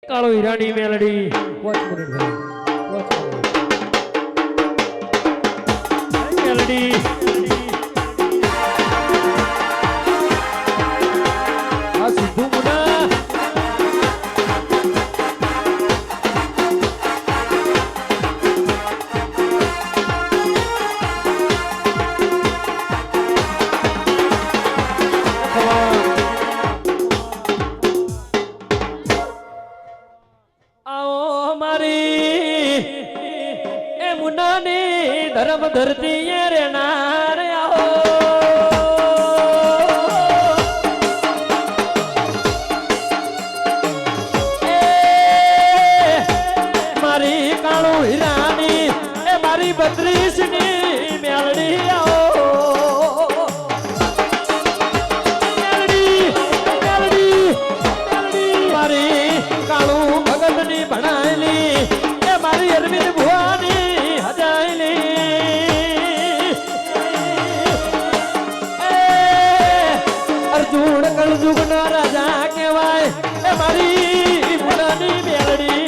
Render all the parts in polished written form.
કાળો હીરાની મેલડી 5 મિનિટ ભાઈ મેલડી આ સિદ્ધુ મુના ધર્મ ધરતી રે નારે આવો મારી કાળુ હીરાની એ મારી 32 ની મેલડી આવો મેલડી મારી કાળુ ભગત ની ભણાયેલી એ મારી અરવિંદ ભુવાની હજાયેલી અર્જુન કળજુગ નો રાજા કહેવાય એ મારી મુનાની મેલડી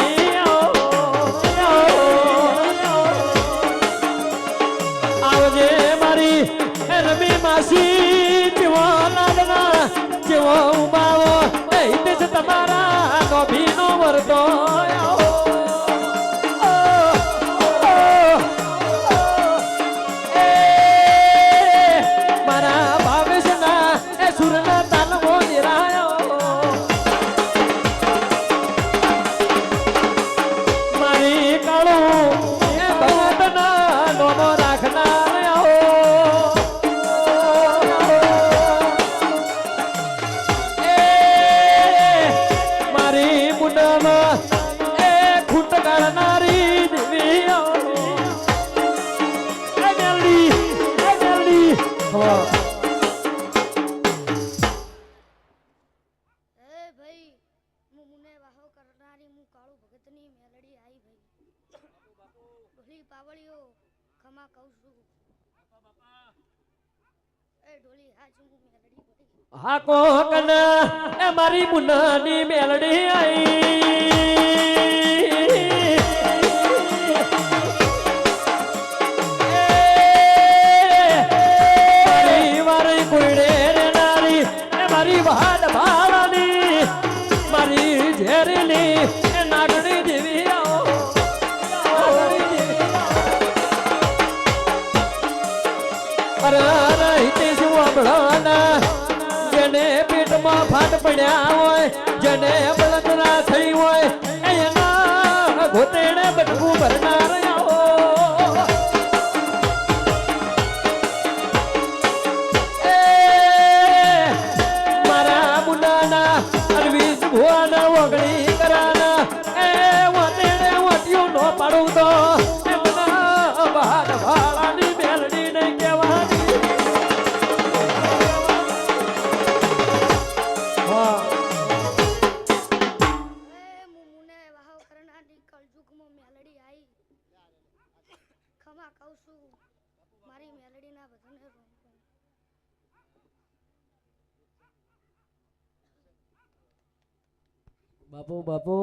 આવજે મારી રમી માસી જેવો લાડના જેવો ઉમાવો એ હિત છે તમારા ગોભીનો વરતો હા કોકન એ મારી મુનાની મેલડી આઈ મારી કુડે રે નારી એ મારી વાડ ભાળાની મારી ઝેરીલી એ નાગણી દેવી અરે હિતેશ વાબળાના જેને પેટમાં ફાટ પડ્યા હોય જેને બળતરા થઈ હોય એના ઘોટેડે બટકું ભરનાર મારા મુનાના અરવીસ ભુવાના વગડી કરાના એ વટેડે વટ્યું નો પાડું તો એમના બહાર ભાળાની મેલડી ને કહેવાની બાપુ બાપુ